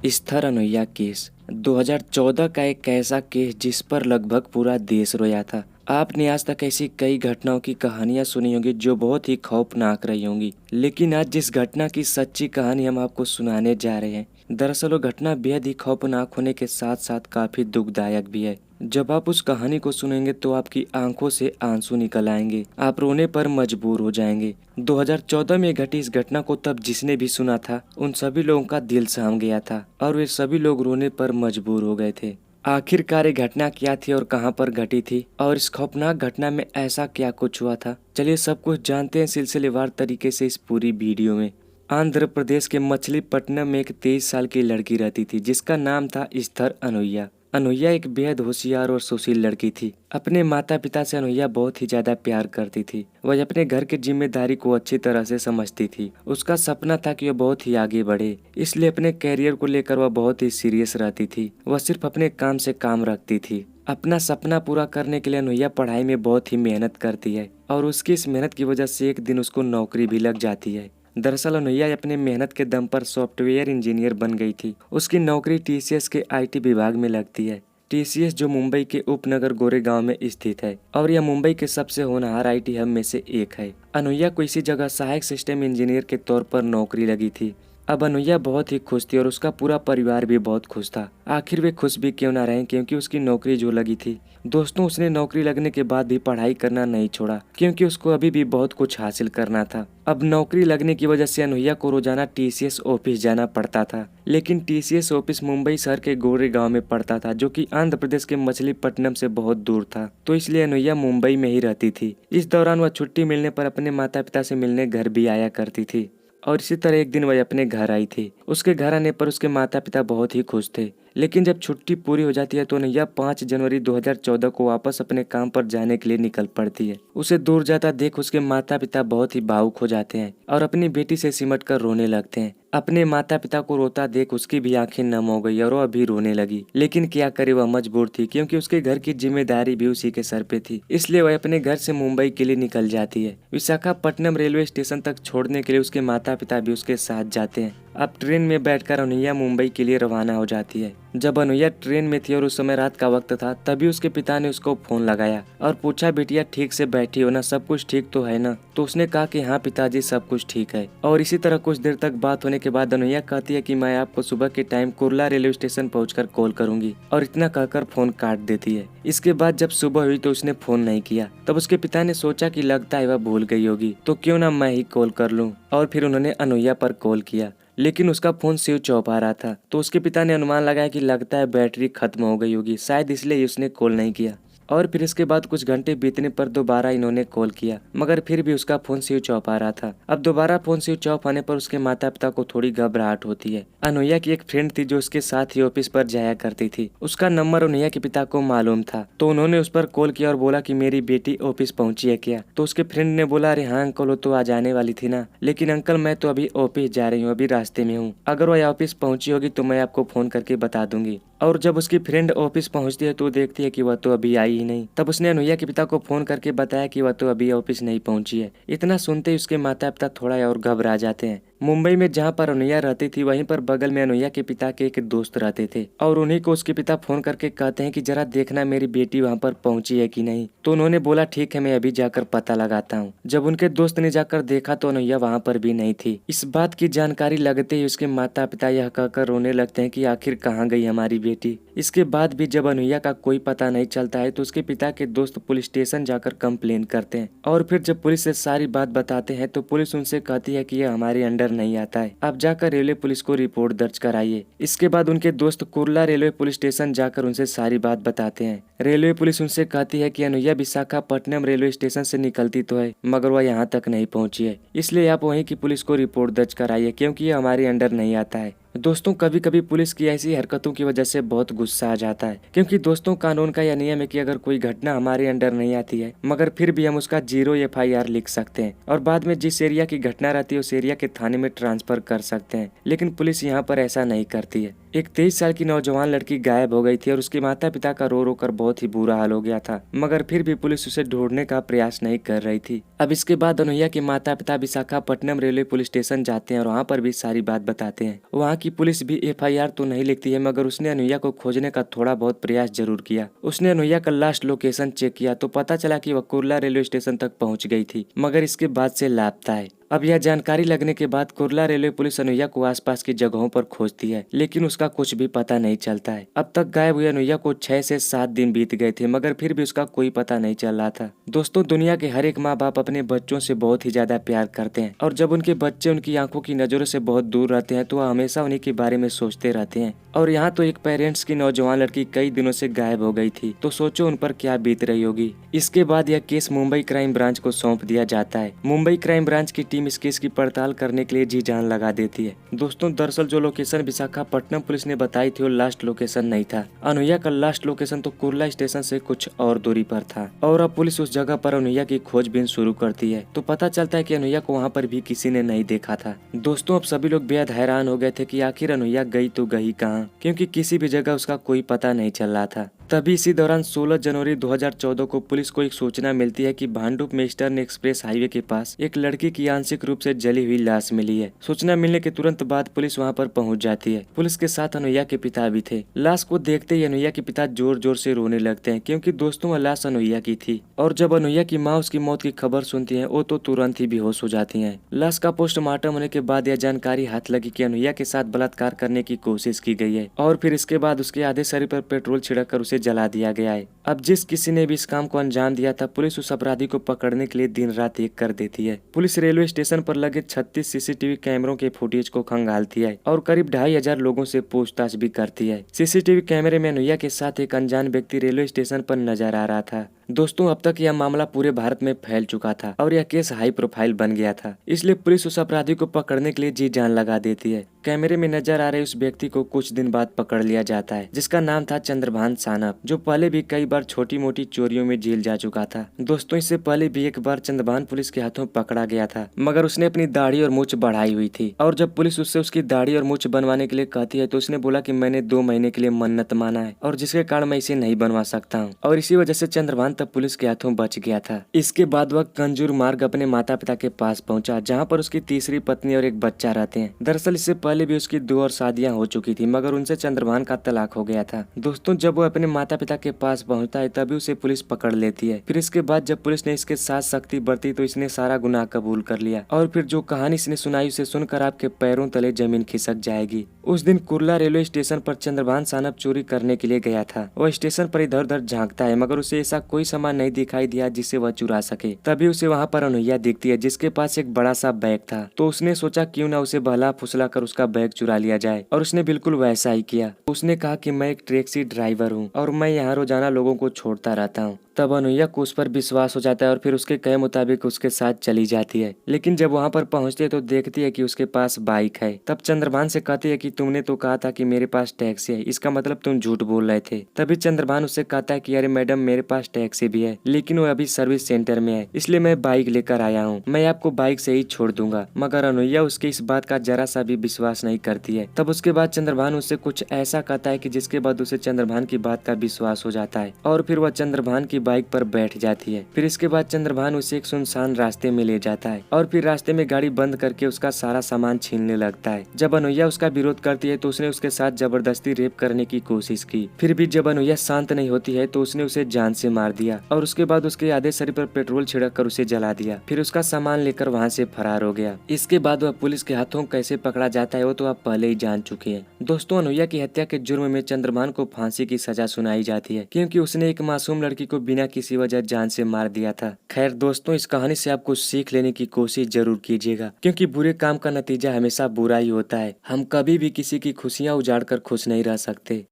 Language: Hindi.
स्थर अनोया केस 2014 का एक ऐसा केस जिस पर लगभग पूरा देश रोया था। आपने आज तक ऐसी कई घटनाओं की कहानियां सुनी होंगी जो बहुत ही खौफनाक रही होंगी, लेकिन आज जिस घटना की सच्ची कहानी हम आपको सुनाने जा रहे हैं, दरअसल वो घटना बेहद ही खौफनाक होने के साथ साथ काफी दुखदायक भी है। जब आप उस कहानी को सुनेंगे तो आपकी आंखों से आंसू निकल आएंगे, आप रोने पर मजबूर हो जाएंगे। 2014 में घटी इस घटना को तब जिसने भी सुना था उन सभी लोगों का दिल सहम गया था और वे सभी लोग रोने पर मजबूर हो गए थे। आखिरकार ये घटना क्या थी और कहां पर घटी थी और इस खौफनाक घटना में ऐसा क्या कुछ हुआ था, चलिए सब कुछ जानते हैं सिलसिलेवार तरीके से इस पूरी वीडियो में। आंध्र प्रदेश के मछलीपट्टनम में एक 23 साल की लड़की रहती थी जिसका नाम था स्थर अनोया। अनोया एक बेहद होशियार और सुशील लड़की थी। अपने माता पिता से अनोया बहुत ही ज्यादा प्यार करती थी। वह अपने घर की जिम्मेदारी को अच्छी तरह से समझती थी। उसका सपना था कि वह बहुत ही आगे बढ़े, इसलिए अपने कैरियर को लेकर वह बहुत ही सीरियस रहती थी। वह सिर्फ अपने काम से काम रखती थी। अपना सपना पूरा करने के लिए अनोया पढ़ाई में बहुत ही मेहनत करती है और उसकी इस मेहनत की वजह से एक दिन उसको नौकरी भी लग जाती है। दरअसल अनोया अपने मेहनत के दम पर सॉफ्टवेयर इंजीनियर बन गई थी। उसकी नौकरी टीसीएस के आईटी विभाग में लगती है। टीसीएस जो मुंबई के उपनगर गोरेगांव में स्थित है और यह मुंबई के सबसे होनहार आईटी हब में से एक है। अनोया को इसी जगह सहायक सिस्टम इंजीनियर के तौर पर नौकरी लगी थी। अब अनोया बहुत ही खुश थी और उसका पूरा परिवार भी बहुत खुश था। आखिर वे खुश भी क्यों ना रहे, क्योंकि उसकी नौकरी जो लगी थी। दोस्तों, उसने नौकरी लगने के बाद भी पढ़ाई करना नहीं छोड़ा, क्योंकि उसको अभी भी बहुत कुछ हासिल करना था। अब नौकरी लगने की वजह से अनोया को रोजाना टीसीएस ऑफिस जाना पड़ता था, लेकिन टीसीएस ऑफिस मुंबई शहर के गोरेगांव में पड़ता था, जो कि आंध्र प्रदेश के मछलीपट्टनम से बहुत दूर था। तो इसलिए अनोया मुंबई में ही रहती थी। इस दौरान वह छुट्टी मिलने पर अपने माता पिता से मिलने घर भी आया करती थी और इसी तरह एक दिन वह अपने घर आई थी। उसके घर आने पर उसके माता पिता बहुत ही खुश थे, लेकिन जब छुट्टी पूरी हो जाती है तो अनैया 5 जनवरी 2014 को वापस अपने काम पर जाने के लिए निकल पड़ती है। उसे दूर जाता देख उसके माता पिता बहुत ही भावुक हो जाते हैं और अपनी बेटी से सिमट कर रोने लगते हैं। अपने माता पिता को रोता देख उसकी भी आंखें नम हो गई और वह भी रोने लगी, लेकिन क्या करे, वह मजबूर थी, क्योंकि उसके घर की जिम्मेदारी भी उसी के सर पे थी। इसलिए वह अपने घर से मुंबई के लिए निकल जाती है। विशाखापट्टनम रेलवे स्टेशन तक छोड़ने के लिए उसके माता पिता भी उसके साथ जाते हैं। अब ट्रेन में बैठकर अनैया मुंबई के लिए रवाना हो जाती है। जब अनैया ट्रेन में थी और उस समय रात का वक्त था, तभी उसके पिता ने उसको फोन लगाया और पूछा, बेटिया ठीक से बैठी हो ना, सब कुछ ठीक तो है ना? तो उसने कहा कि हाँ पिताजी, सब कुछ ठीक है। और इसी तरह कुछ देर तक बात होने के बाद अनैया कहती है कि मैं आपको सुबह के टाइम कुर्ला रेलवे स्टेशन पहुंचकर कॉल करूंगी, और इतना कहकर फोन काट देती है। इसके बाद जब सुबह हुई तो उसने फोन नहीं किया। तब उसके पिता ने सोचा कि लगता है वह भूल गई होगी, तो क्यों ना मैं ही कॉल कर लूं। और फिर उन्होंने अनैया पर कॉल किया, लेकिन उसका फोन स्विच ऑफ आ रहा था। तो उसके पिता ने अनुमान लगाया कि लगता है बैटरी खत्म हो गई होगी, शायद इसलिए उसने कॉल नहीं किया। और फिर इसके बाद कुछ घंटे बीतने पर दोबारा इन्होंने कॉल किया, मगर फिर भी उसका फोन स्विच ऑफ आ रहा था। अब दोबारा फोन स्विच ऑफ आने पर उसके माता पिता को थोड़ी घबराहट होती है। अनैया की एक फ्रेंड थी जो उसके साथ ही ऑफिस पर जाया करती थी। उसका नंबर अनैया के पिता को मालूम था, तो उन्होंने उस पर कॉल किया और बोला कि मेरी बेटी ऑफिस पहुंची है क्या? तो उसके फ्रेंड ने बोला, अरे हाँ अंकल, वो तो आ जाने वाली थी ना, लेकिन अंकल मैं तो अभी ऑफिस जा रही हूँ, अभी रास्ते में हूँ। अगर वह ऑफिस पहुंची होगी तो मैं आपको फोन करके बता दूंगी। और जब उसकी फ्रेंड ऑफिस पहुंचती है तो देखती है कि वह तो अभी आई ही नहीं। तब उसने अनैया के पिता को फोन करके बताया कि वह तो अभी ऑफिस नहीं पहुंची है। इतना सुनते ही उसके माता पिता थोड़ा और घबरा जाते हैं। मुंबई में जहां पर अनैया रहती थी वहीं पर बगल में अनैया के पिता के एक दोस्त रहते थे, और उन्हीं को उसके पिता फोन करके कहते हैं कि जरा देखना मेरी बेटी वहां पर पहुंची है कि नहीं। तो उन्होंने बोला ठीक है, मैं अभी जाकर पता लगाता हूँ। जब उनके दोस्त ने जाकर देखा तो अनैया वहां पर भी नहीं थी। इस बात की जानकारी लगते ही उसके माता पिता यह कहकर रोने लगते हैं कि आखिर कहाँ गई हमारी बेटी। इसके बाद भी जब अनैया का कोई पता नहीं चलता है तो उसके पिता के दोस्त पुलिस स्टेशन जाकर कंप्लेन करते हैं, और फिर जब पुलिस से सारी बात बताते हैं तो पुलिस उनसे कहती है कि यह हमारे अंडर नहीं आता है, आप जाकर रेलवे पुलिस को रिपोर्ट दर्ज कराइए। इसके बाद उनके दोस्त कुर्ला रेलवे पुलिस स्टेशन जाकर उनसे सारी बात बताते हैं। रेलवे पुलिस उनसे कहती है कि अनैया विशाखापट्टनम रेलवे स्टेशन से निकलती तो है, मगर वह यहाँ तक नहीं पहुँची है, इसलिए आप वहीं की पुलिस को रिपोर्ट दर्ज कराइए, क्योंकि ये हमारे अंडर नहीं आता है। दोस्तों, कभी कभी पुलिस की ऐसी हरकतों की वजह से बहुत गुस्सा आ जाता है, क्योंकि दोस्तों कानून का यह नियम है कि अगर कोई घटना हमारे अंडर नहीं आती है मगर फिर भी हम उसका 0 FIR लिख सकते हैं और बाद में जिस एरिया की घटना रहती है उस एरिया के थाने में ट्रांसफर कर सकते हैं, लेकिन पुलिस यहाँ पर ऐसा नहीं करती है। एक 23 साल की नौजवान लड़की गायब हो गई थी और उसके माता पिता का रो रो कर बहुत ही बुरा हाल हो गया था, मगर फिर भी पुलिस उसे ढूंढने का प्रयास नहीं कर रही थी। अब इसके बाद अनुया के माता पिता विशाखापट्टनम रेलवे पुलिस स्टेशन जाते हैं और वहाँ पर भी सारी बात बताते हैं। वहाँ की पुलिस भी FIR तो नहीं लिखती है, मगर उसने अनुया को खोजने का थोड़ा बहुत प्रयास जरूर किया। उसने अनुया का लास्ट लोकेशन चेक किया तो पता चला कि वह कुर्ला रेलवे स्टेशन तक पहुँच गई थी, मगर इसके बाद से लापता है। अब यह जानकारी लगने के बाद कुर्ला रेलवे पुलिस अनुया को आसपास की जगहों पर खोजती है, लेकिन उसका कुछ भी पता नहीं चलता है। अब तक गायब हुई अनुया को 6 से 7 दिन बीत गए थे, मगर फिर भी उसका कोई पता नहीं चल रहा था। दोस्तों, दुनिया के हर एक माँ बाप अपने बच्चों से बहुत ही ज्यादा प्यार करते हैं, और जब उनके बच्चे उनकी आंखों की नजरों से बहुत दूर रहते हैं तो वह हमेशा उन्हीं के बारे में सोचते रहते हैं। और यहाँ तो एक पेरेंट्स की नौजवान लड़की कई दिनों से गायब हो गई थी, तो सोचो उन पर क्या बीत रही होगी। इसके बाद यह केस मुंबई क्राइम ब्रांच को सौंप दिया जाता है। मुंबई क्राइम ब्रांच की टीम इस केस की पड़ताल करने के लिए जी जान लगा देती है। दोस्तों, दरअसल जो लोकेशन विशाखापट्टनम पुलिस ने बताई थी वो लास्ट लोकेशन नहीं था। अनुया का लास्ट लोकेशन तो कुर्ला स्टेशन से कुछ और दूरी पर था, और अब पुलिस उस जगह पर अनुया की खोजबीन शुरू करती है तो पता चलता है कि अनुया को वहाँ पर भी किसी ने नहीं देखा था। दोस्तों, अब सभी लोग बेहद हैरान हो गए थे कि आखिर अनुया गई तो गई कहाँ, क्योंकि किसी भी जगह उसका कोई पता नहीं चल रहा था। तभी इसी दौरान 16 जनवरी 2014 को पुलिस को एक सूचना मिलती है कि भांडुप में ईस्टर्न एक्सप्रेस हाईवे के पास एक लड़की की आंशिक रूप से जली हुई लाश मिली है। सूचना मिलने के तुरंत बाद पुलिस वहां पर पहुंच जाती है। पुलिस के साथ अनुया के पिता भी थे। लाश को देखते ही अनुया के पिता जोर जोर से रोने लगते हैं, क्योंकि दोस्तों वह लाश अनुया की थी। और जब अनुया की माँ उसकी मौत की खबर सुनती है वो तो तुरंत ही बेहोश हो जाती है। लाश का पोस्टमार्टम होने के बाद यह जानकारी हाथ लगी कि अनुया के साथ बलात्कार करने की कोशिश की गई है, और फिर इसके बाद उसके आधे शरीर पर पेट्रोल छिड़क कर उसे जला दिया गया है। अब जिस किसी ने भी इस काम को अंजाम दिया था, पुलिस उस अपराधी को पकड़ने के लिए दिन रात एक कर देती है। पुलिस रेलवे स्टेशन पर लगे 36 CCTV कैमरों के फुटेज को खंगालती है और करीब 2500 लोगों से पूछताछ भी करती है। CCTV कैमरे में अनुया के साथ एक अनजान व्यक्ति रेलवे स्टेशन पर नजर आ रहा था। दोस्तों, अब तक यह मामला पूरे भारत में फैल चुका था और यह केस हाई प्रोफाइल बन गया था, इसलिए पुलिस उस अपराधी को पकड़ने के लिए जी जान लगा देती है। कैमरे में नजर आ रहे उस व्यक्ति को कुछ दिन बाद पकड़ लिया जाता है, जिसका नाम था चंद्रभान सानप, जो पहले भी कई बार छोटी मोटी चोरियों में जेल जा चुका था। दोस्तों, इससे पहले भी एक बार चंद्रभान पुलिस के हाथों पकड़ा गया था, मगर उसने अपनी दाढ़ी और मूंछ बढ़ाई हुई थी, और जब पुलिस उससे उसकी दाढ़ी और मूंछ बनवाने के लिए कहती है तो उसने बोला कि मैंने 2 महीने के लिए मन्नत माना है और जिसके कारण मैं इसे नहीं बनवा सकता हूँ, और इसी वजह से चंद्रभान तब पुलिस के हाथों बच गया था। इसके बाद वह कंजूर मार्ग अपने माता पिता के पास पहुंचा, जहां पर उसकी तीसरी पत्नी और एक बच्चा रहते हैं। दरअसल इससे पहले भी उसकी 2 और शादियां हो चुकी थी, मगर उनसे चंद्रभान का तलाक हो गया था। दोस्तों, जब वो अपने माता पिता के पास पहुंचता है तभी उसे पुलिस पकड़ लेती है। फिर इसके बाद जब पुलिस ने इसके साथ सख्ती बरती तो इसने सारा गुनाह कबूल कर लिया, और फिर जो कहानी इसने सुनाई उसे सुनकर आपके पैरों तले जमीन खिसक जाएगी। उस दिन कुर्ला रेलवे स्टेशन पर चंद्रभान सानप चोरी करने के लिए गया था। वह स्टेशन पर इधर उधर झांकता है, मगर उसे ऐसा कोई सामान नहीं दिखाई दिया जिसे वह चुरा सके। तभी उसे वहाँ पर अनुया दिखती है, जिसके पास एक बड़ा सा बैग था, तो उसने सोचा क्यों ना उसे बहला फुसला कर उसका बैग चुरा लिया जाए, और उसने बिल्कुल वैसा ही किया। उसने कहा कि मैं एक टैक्सी ड्राइवर हूँ और मैं यहाँ रोजाना लोगों को छोड़ता रहता हूँ। तब अनुया को उस पर विश्वास हो जाता है और फिर उसके कहे मुताबिक उसके साथ चली जाती है। लेकिन जब वहाँ पर पहुँचती है तो देखती है कि उसके पास बाइक है। तब चंद्रभान से कहती है कि तुमने तो कहा था कि मेरे पास टैक्सी है, इसका मतलब तुम झूठ बोल रहे थे। तभी चंद्रभान उससे कहता है कि अरे मैडम, मेरे पास टैक्सी भी है, लेकिन वो अभी सर्विस सेंटर में है, इसलिए मैं बाइक लेकर आया हूँ, मैं आपको बाइक से ही छोड़ दूंगा। मगर अनुया उसके इस बात का जरा सा भी विश्वास नहीं करती है। तब उसके बाद चंद्रभान उससे कुछ ऐसा कहता है कि जिसके बाद उसे चंद्रभान की बात का विश्वास हो जाता है, और फिर वह चंद्रभान की बाइक पर बैठ जाती है। फिर इसके बाद चंद्रभान उसे एक सुनसान रास्ते में ले जाता है और फिर रास्ते में गाड़ी बंद करके उसका सारा सामान छीनने लगता है। जब अनुया उसका विरोध करती है तो उसने उसके साथ जबरदस्ती रेप करने की कोशिश की। फिर भी जब अनुया शांत नहीं होती है तो उसने उसे जान से मार दिया, और उसके बाद उसके आधे शरीर पर पेट्रोल छिड़क कर उसे जला दिया। फिर उसका सामान लेकर वहाँ से फरार हो गया। इसके बाद वह पुलिस के हाथों कैसे पकड़ा जाता है वो तो आप पहले ही जान चुके हैं। दोस्तों, अनुया की हत्या के जुर्म में चंद्रभान को फांसी की सजा सुनाई जाती है, क्योंकि उसने एक मासूम लड़की को बिना किसी वजह जान से मार दिया था। खैर दोस्तों, इस कहानी से आप कुछ सीख लेने की कोशिश जरूर कीजिएगा, क्योंकि बुरे काम का नतीजा हमेशा बुरा ही होता है। हम कभी भी किसी की खुशियां उजाड़ कर खुश नहीं रह सकते।